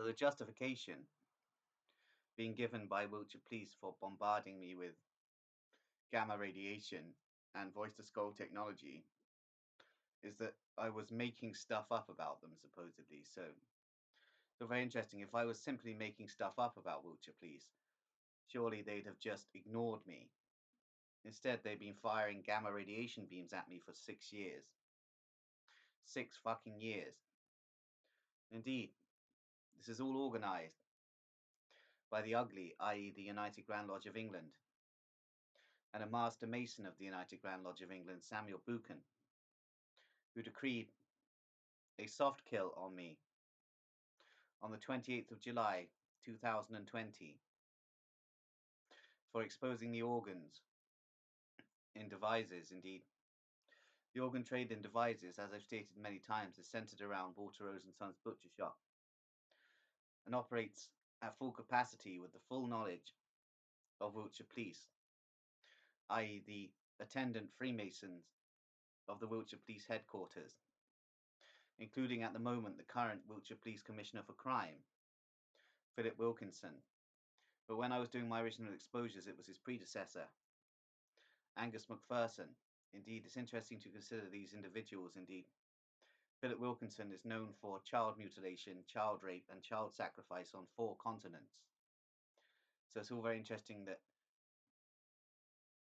So the justification being given by Wiltshire Police for bombarding me with gamma radiation and voice to skull technology is that I was making stuff up about them, supposedly. So very interesting. If I was simply making stuff up about Wiltshire Police, surely they'd have just ignored me. Instead, they've been firing gamma radiation beams at me for 6 years. 6 fucking years. Indeed, this is all organised by the ugly, i.e., the United Grand Lodge of England, and a Master Mason of the United Grand Lodge of England, Samuel Buchan, who decreed a soft kill on me on the 28th of July 2020 for exposing the organs in Devizes. Indeed, the organ trade in Devizes, as I've stated many times, is centred around Walter Rose and Sons Butcher Shop and operates at full capacity with the full knowledge of Wiltshire Police, i.e. the attendant Freemasons of the Wiltshire Police headquarters, including at the moment the current Wiltshire Police Commissioner for Crime, Philip Wilkinson. But when I was doing my original exposures, it was his predecessor, Angus MacPherson. Indeed, it's interesting to consider these individuals. Indeed, Philip Wilkinson is known for child mutilation, child rape, and child sacrifice on 4 continents. So it's all very interesting that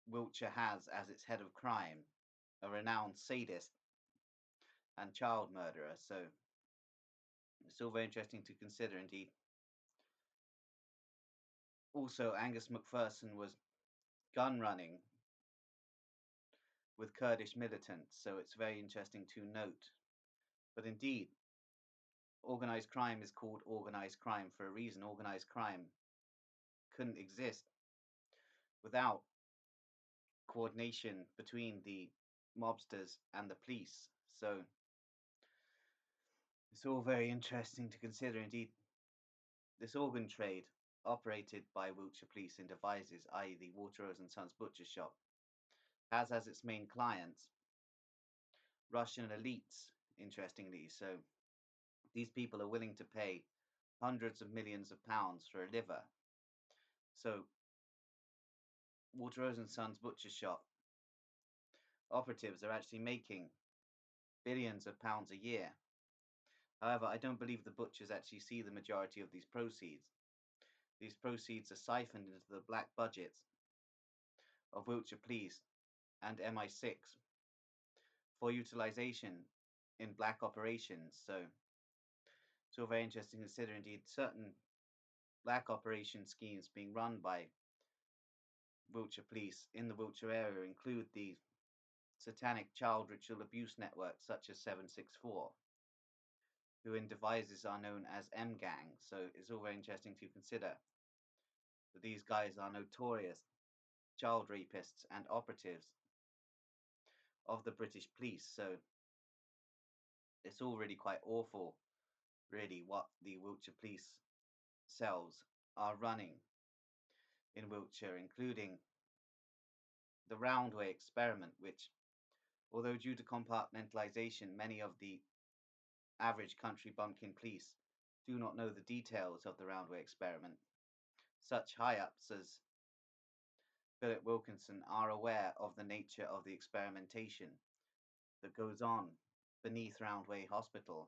Wiltshire has as its head of crime a renowned sadist and child murderer. So it's all very interesting to consider. Indeed, also Angus MacPherson was gun running with Kurdish militants, so it's very interesting to note. But indeed, organised crime is called organised crime for a reason. Organised crime couldn't exist without coordination between the mobsters and the police. So it's all very interesting to consider. Indeed, this organ trade operated by Wiltshire Police in Devizes, i.e. the Walter Rose and Sons Butcher Shop, has as its main clients Russian elites, interestingly. So these people are willing to pay hundreds of millions of pounds for a liver. So Walter Rose and Sons Butcher Shop operatives are actually making billions of pounds a year. However, I don't believe the butchers actually see the majority of these proceeds. These proceeds are siphoned into the black budgets of Wiltshire Police and MI6 for utilisation in black operations. So it's all very interesting to consider. Indeed, certain black operation schemes being run by Wiltshire Police in the Wiltshire area include the satanic child ritual abuse networks such as 764, who in Devizes are known as M-Gang. So it's all very interesting to consider that these guys are notorious child rapists and operatives of the British police. So it's all really quite awful, really, what the Wiltshire Police cells are running in Wiltshire, including the Roundway experiment, which, although due to compartmentalisation, many of the average country bumpkin police do not know the details of the Roundway experiment. Such high-ups as Philip Wilkinson are aware of the nature of the experimentation that goes on beneath Roundway Hospital,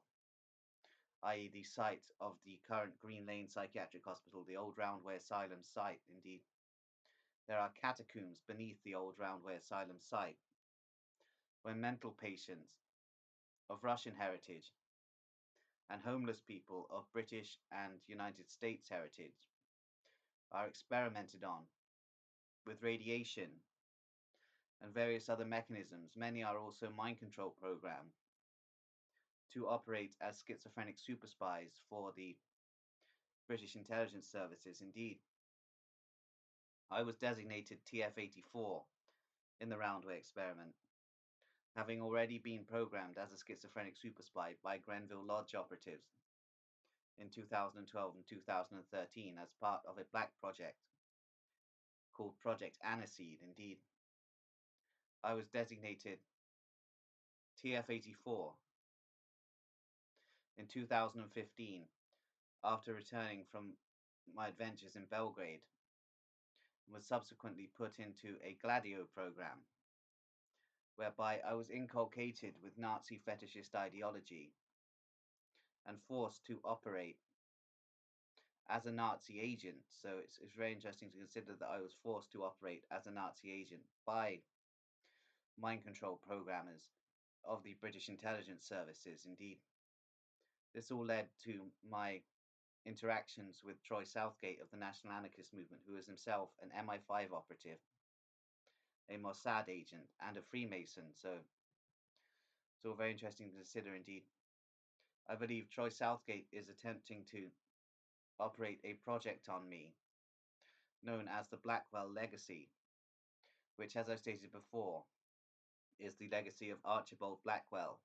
i.e. the site of the current Green Lane Psychiatric Hospital, the old Roundway Asylum site. Indeed, there are catacombs beneath the old Roundway Asylum site, where mental patients of Russian heritage and homeless people of British and United States heritage are experimented on with radiation and various other mechanisms. Many are also mind control programmed to operate as schizophrenic super spies for the British intelligence services. Indeed, I was designated TF-84 in the Roundway experiment, having already been programmed as a schizophrenic super spy by Grenville Lodge operatives in 2012 and 2013 as part of a black project called Project Aniseed. Indeed, I was designated TF-84 in 2015 after returning from my adventures in Belgrade, and was subsequently put into a Gladio program, whereby I was inculcated with Nazi fetishist ideology and forced to operate as a Nazi agent. So it's very interesting to consider that I was forced to operate as a Nazi agent by mind control programmers of the British intelligence services. Indeed, this all led to my interactions with Troy Southgate of the National Anarchist Movement, who is himself an MI5 operative, a Mossad agent, and a Freemason. So it's all very interesting to consider indeed. I believe Troy Southgate is attempting to operate a project on me known as the Blackwell Legacy, which, as I stated before, is the legacy of Archibald Blackwell,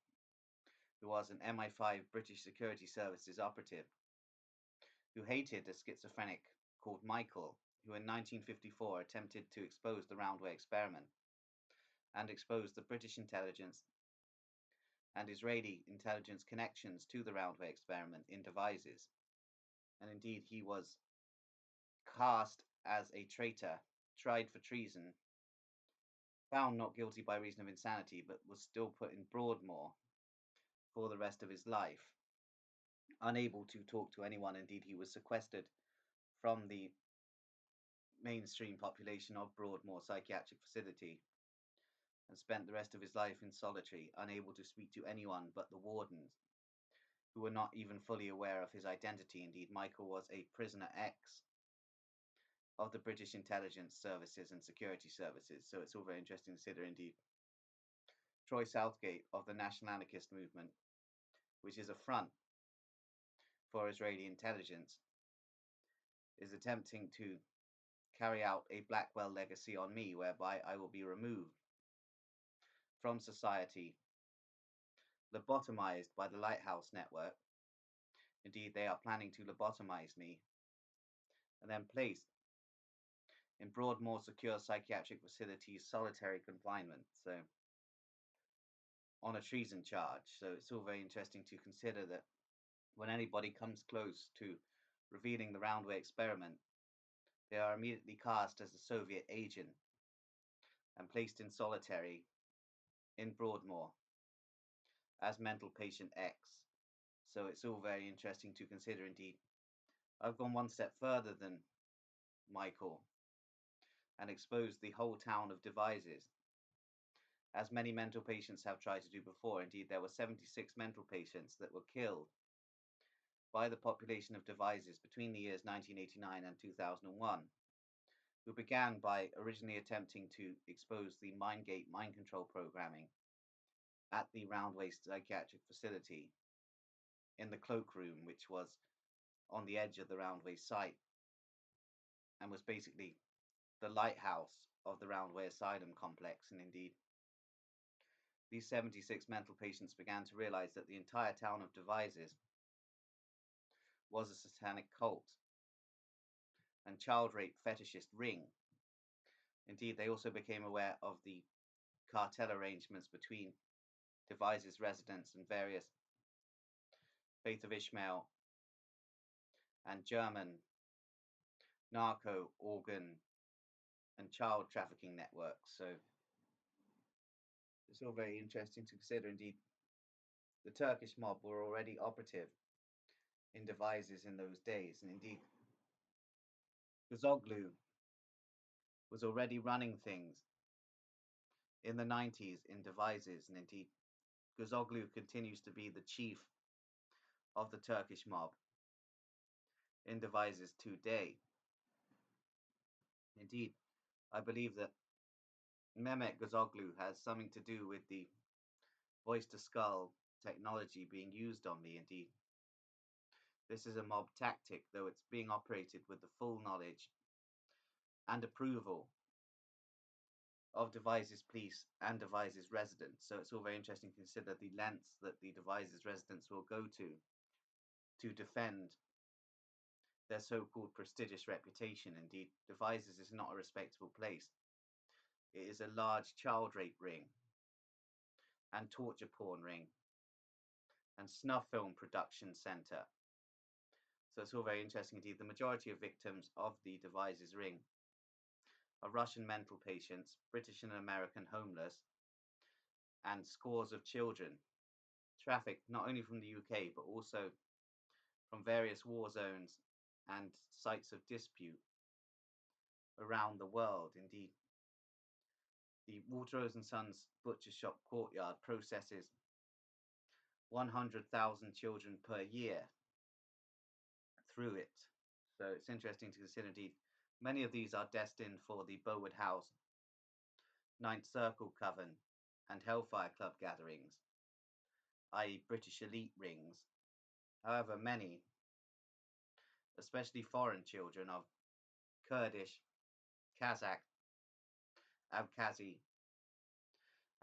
who was an MI5 British Security Services operative who hated a schizophrenic called Michael, who in 1954 attempted to expose the Roundway experiment and expose the British intelligence and Israeli intelligence connections to the Roundway experiment in Devizes. And indeed, he was cast as a traitor, tried for treason, found not guilty by reason of insanity, but was still put in Broadmoor for the rest of his life, unable to talk to anyone. Indeed, he was sequestered from the mainstream population of Broadmoor Psychiatric Facility and spent the rest of his life in solitary, unable to speak to anyone but the wardens, who were not even fully aware of his identity. Indeed, Michael was a prisoner X of the British intelligence services and security services. So it's all very interesting to consider indeed. Troy Southgate of the National Anarchist Movement, which is a front for Israeli intelligence, is attempting to carry out a Blackwell legacy on me, whereby I will be removed from society, lobotomized by the Lighthouse Network. Indeed, they are planning to lobotomize me and then placed in Broadmoor Secure Psychiatric Facility's solitary confinement, so on a treason charge. So it's all very interesting to consider that when anybody comes close to revealing the Roundway experiment, they are immediately cast as a Soviet agent and placed in solitary in Broadmoor as mental patient X. So it's all very interesting to consider indeed. I've gone one step further than Michael and exposed the whole town of Devizes, as many mental patients have tried to do before. Indeed, there were 76 mental patients that were killed by the population of Devizes between the years 1989 and 2001, who began by originally attempting to expose the Mindgate mind control programming at the Roundway Psychiatric Facility in the cloakroom, which was on the edge of the Roundway site and was basically the lighthouse of the Roundway Asylum complex. And indeed, these 76 mental patients began to realize that the entire town of Devizes was a satanic cult and child rape fetishist ring. Indeed, they also became aware of the cartel arrangements between Devizes residents and various Faith of Ishmael and German narco, organ, and child trafficking networks. So it's all very interesting to consider. Indeed, the Turkish mob were already operative in Devizes in those days, and indeed, Gazoglu was already running things in the 90s in Devizes, and indeed, Gazoglu continues to be the chief of the Turkish mob in Devizes today. Indeed, I believe that Mehmet Gazoglu has something to do with the voice to skull technology being used on me. Indeed, this is a mob tactic, though it's being operated with the full knowledge and approval of Devizes police and Devizes residents. So it's all very interesting to consider the lengths that the Devizes residents will go to defend their so-called prestigious reputation. Indeed, Devizes is not a respectable place. It is a large child rape ring and torture porn ring and snuff film production centre So it's all very interesting indeed. The majority of victims of the Devizes ring are Russian mental patients, British and American homeless, and scores of children trafficked not only from the UK but also from various war zones and sites of dispute around the world. Indeed, the Waterrose and Sons butcher shop courtyard processes 100,000 children per year through it. So it's interesting to consider indeed. Many of these are destined for the Bowood House, Ninth Circle Coven, and Hellfire Club gatherings, i.e., British elite rings. However, many, especially foreign children of Kurdish, Kazakh, Abkhazi,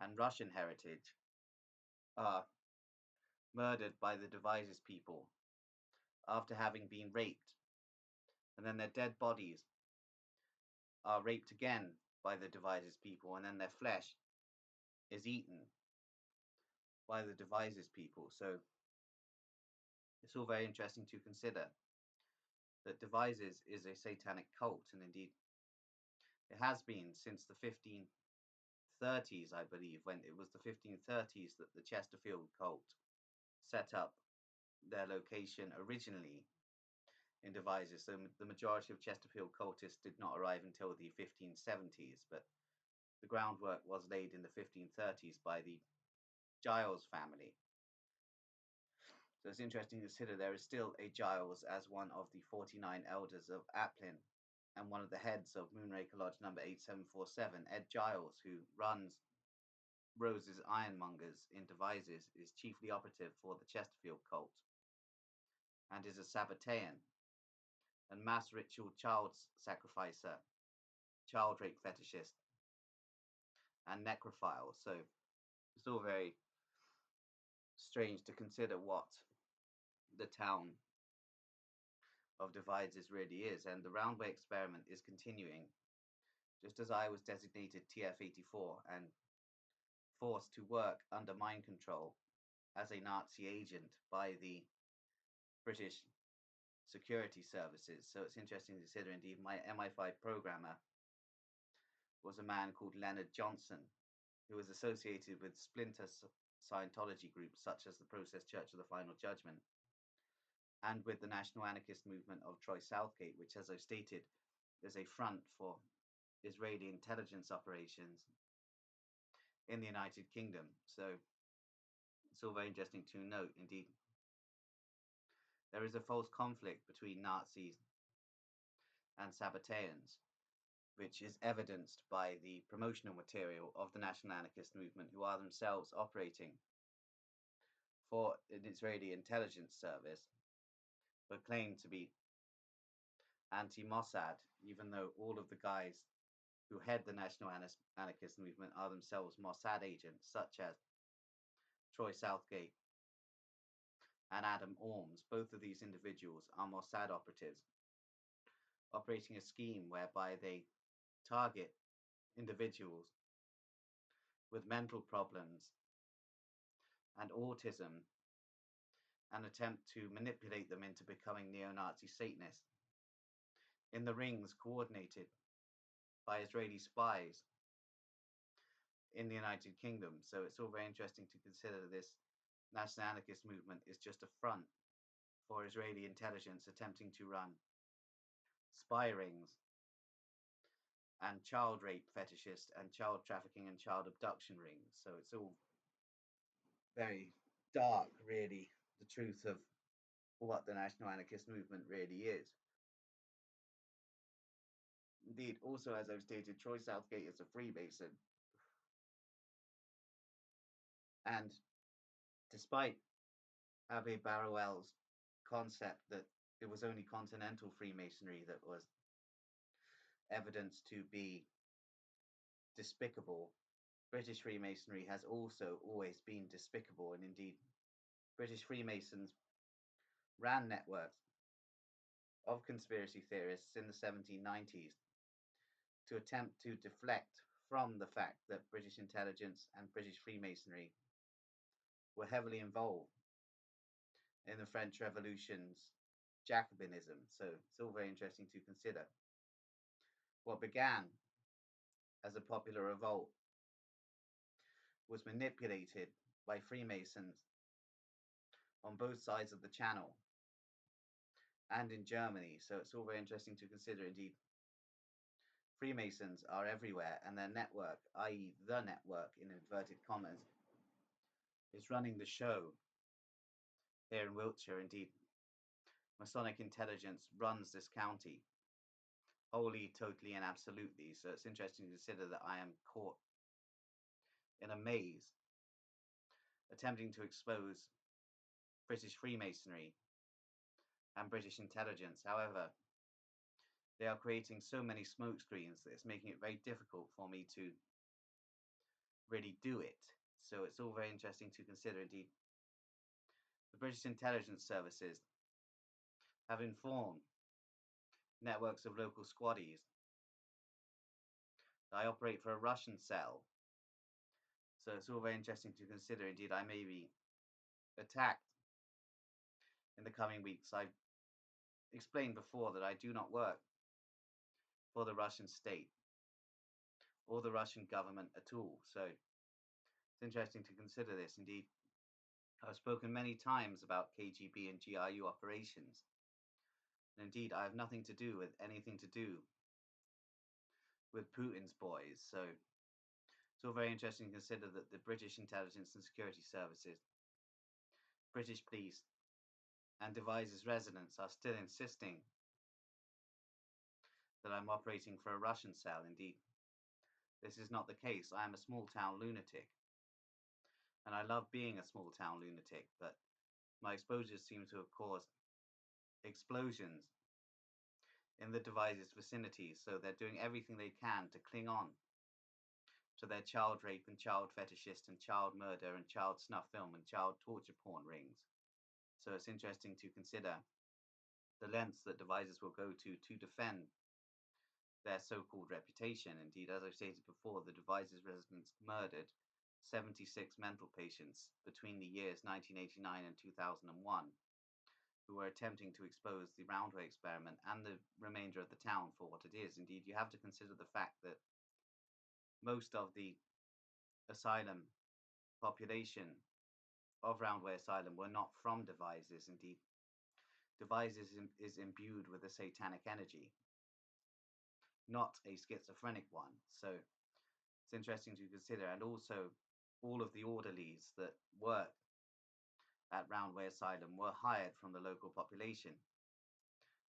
and Russian heritage, are murdered by the Devizes people after having been raped, and then their dead bodies are raped again by the Devizes people, and then their flesh is eaten by the Devizes people. So it's all very interesting to consider that Devizes is a satanic cult, and indeed it has been since the 1530s, I believe, when it was the 1530s that the Chesterfield cult set up their location originally in Devizes. So the majority of Chesterfield cultists did not arrive until the 1570s, but the groundwork was laid in the 1530s by the Giles family. So it's interesting to consider there is still a Giles as one of the 49 elders of Applin and one of the heads of Moonraker Lodge number 8747. Ed Giles, who runs Rose's Ironmongers in Devizes, is chiefly operative for the Chesterfield cult and is a Sabbatean and mass ritual child sacrificer, child rape fetishist, and necrophile. So it's all very strange to consider what the town of Devizes really is. And the Roundway experiment is continuing, just as I was designated TF-84 and forced to work under mind control as a Nazi agent by the British security services. So it's interesting to consider indeed my MI5 programmer was a man called Leonard Johnson, who was associated with splinter Scientology groups such as the Process Church of the Final Judgment and with the National Anarchist movement of Troy Southgate, which, as I've stated, is a front for Israeli intelligence operations in the United Kingdom. So it's all very interesting to note. Indeed, there is a false conflict between Nazis and Sabbateans, which is evidenced by the promotional material of the National Anarchist movement, who are themselves operating for an Israeli intelligence service, but claim to be anti-Mossad, even though all of the guys who head the National Anarchist movement are themselves Mossad agents, such as Troy Southgate and Adam Orms. Both of these individuals are Mossad operatives, operating a scheme whereby they target individuals with mental problems and autism and attempt to manipulate them into becoming neo-Nazi Satanists in the rings coordinated by Israeli spies in the United Kingdom. So it's all very interesting to consider this National Anarchist movement is just a front for Israeli intelligence attempting to run spy rings and child rape fetishist and child trafficking and child abduction rings. So it's all very dark, really, the truth of what the National Anarchist movement really is. Indeed, also, as I've stated, Troy Southgate is a Freemason. And despite Abbé Barruel's concept that it was only continental Freemasonry that was evidenced to be despicable, British Freemasonry has also always been despicable. And indeed, British Freemasons ran networks of conspiracy theorists in the 1790s to attempt to deflect from the fact that British intelligence and British Freemasonry were heavily involved in the French revolutions Jacobinism. So it's all very interesting to consider. What began as a popular revolt was manipulated by Freemasons on both sides of the Channel and in Germany. So it's all very interesting to consider. Indeed, Freemasons are everywhere, and their network, i.e., the network in inverted commas, is running the show here in Wiltshire. Indeed, Masonic intelligence runs this county wholly, totally, and absolutely. So it's interesting to consider that I am caught in a maze attempting to expose British Freemasonry and British intelligence. However, they are creating so many smokescreens that it's making it very difficult for me to really do it. So it's all very interesting to consider. Indeed, the British intelligence services have informed networks of local squaddies that I operate for a Russian cell. So it's all very interesting to consider. Indeed, I may be attacked in the coming weeks. I've explained before that I do not work for the Russian state or the Russian government at all. So it's interesting to consider this. Indeed, I've spoken many times about KGB and GRU operations. And indeed, I have nothing to do with anything to do with Putin's boys. So it's all very interesting to consider that the British intelligence and security services, British police, and Devizes residents are still insisting that I'm operating for a Russian cell. Indeed, this is not the case. I am a small town lunatic. And I love being a small town lunatic, but my exposures seem to have caused explosions in the Devizes vicinity, so they're doing everything they can to cling on to their child rape and child fetishist and child murder and child snuff film and child torture porn rings. So it's interesting to consider the lengths that Devizes will go to defend their so-called reputation. Indeed, as I've stated before, the Devizes residents murdered 76 mental patients between the years 1989 and 2001 who were attempting to expose the Roundway experiment and the remainder of the town for what it is. Indeed, you have to consider the fact that most of the asylum population of Roundway Asylum were not from Devizes. Indeed, Devizes is imbued with a satanic energy, not a schizophrenic one. So it's interesting to consider. And also, all of the orderlies that work at Roundway Asylum were hired from the local population.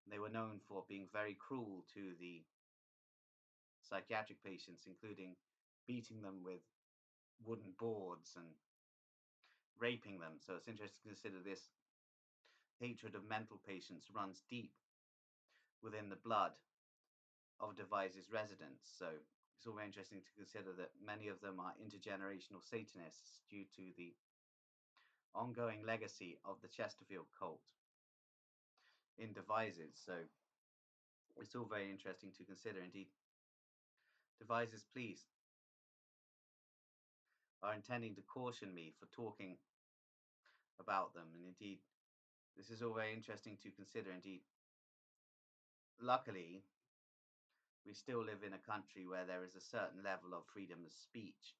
They were known for being very cruel to the psychiatric patients, including beating them with wooden boards and raping them. So it's interesting to consider this hatred of mental patients runs deep within the blood of Devizes residents. So it's all very interesting to consider that many of them are intergenerational Satanists due to the ongoing legacy of the Chesterfield cult in Devizes. So it's all very interesting to consider. Indeed, Devizes police are intending to caution me for talking about them. And indeed, this is all very interesting to consider. Indeed, luckily, we still live in a country where there is a certain level of freedom of speech.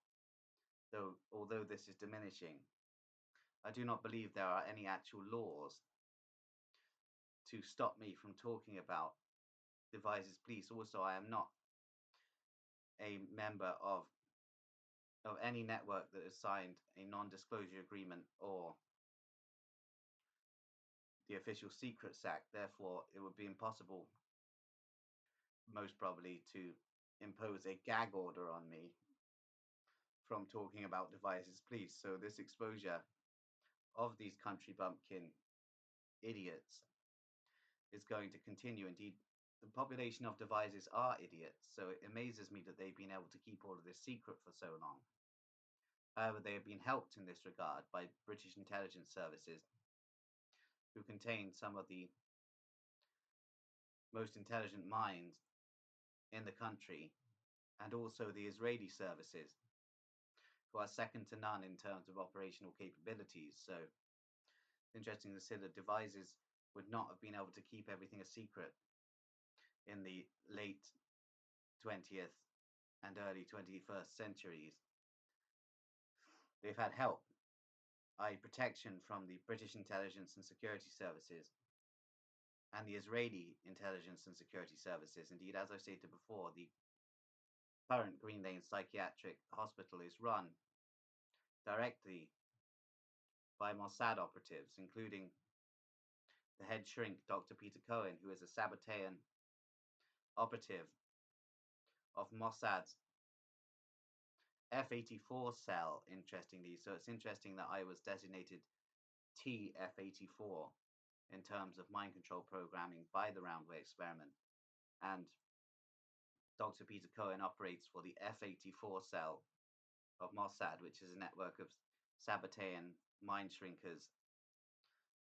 Though, although this is diminishing, I do not believe there are any actual laws to stop me from talking about Devizes police. Also, I am not a member of any network that has signed a non-disclosure agreement or the Official Secrets Act. Therefore, it would be impossible, most probably, to impose a gag order on me from talking about Devizes police. So this exposure of these country bumpkin idiots is going to continue. Indeed, the population of Devizes are idiots, so it amazes me that they've been able to keep all of this secret for so long. However, they have been helped in this regard by British intelligence services, who contain some of the most intelligent minds in the country, and also the Israeli services, who are second to none in terms of operational capabilities. So it's interesting to consider Devizes would not have been able to keep everything a secret in the late 20th and early 21st centuries. They've had help, i.e., protection from the British intelligence and security services and the Israeli intelligence and security services. Indeed, as I stated before, the current Green Lane Psychiatric Hospital is run directly by Mossad operatives, including the head shrink, Dr. Peter Cohen, who is a Sabbatean operative of Mossad's F-84 cell, interestingly. So it's interesting that I was designated TF-84 in terms of mind control programming by the Roundway experiment. And Dr. Peter Cohen operates for the F-84 cell of Mossad, which is a network of Sabbatean mind shrinkers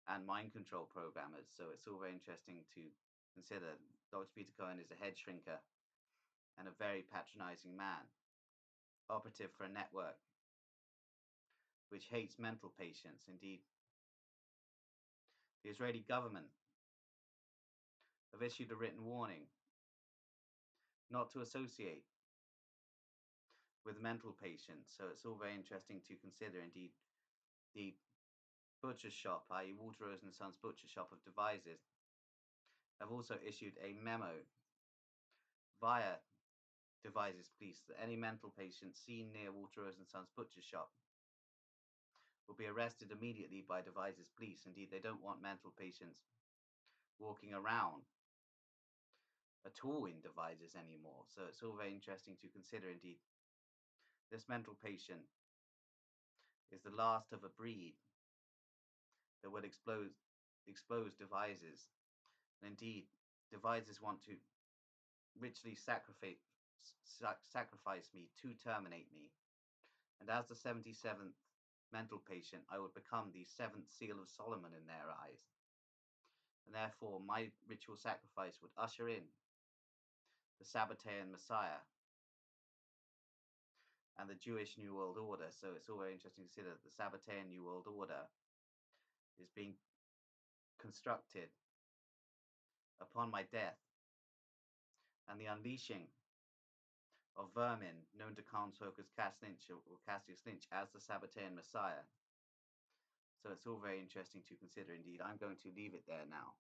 and mind control programmers. So it's all very interesting to consider. Dr. Peter Cohen is a head shrinker and a very patronizing man, operative for a network which hates mental patients. Indeed, the Israeli government have issued a written warning not to associate with mental patients. So it's all very interesting to consider. Indeed, the butcher shop, i.e. Walter Rose and Sons Butcher Shop of Devizes, have also issued a memo via Devizes police that any mental patient seen near Walter Rose and Sons Butcher Shop will be arrested immediately by Devizes police. Indeed, they don't want mental patients walking around at all in Devizes anymore. So it's all very interesting to consider. Indeed, this mental patient is the last of a breed that would expose Devizes. And indeed, Devizes want to richly sacrifice me to terminate me. And as the 77th mental patient, I would become the 7th seal of Solomon in their eyes. And therefore, my ritual sacrifice would usher in the Sabbatean Messiah and the Jewish New World Order. So it's all very interesting to consider that the Sabbatean New World Order is being constructed upon my death, and the unleashing of vermin known to Carnsfolk as Cass Lynch or Cassius Lynch as the Sabbatean Messiah. So it's all very interesting to consider. Indeed, I'm going to leave it there now.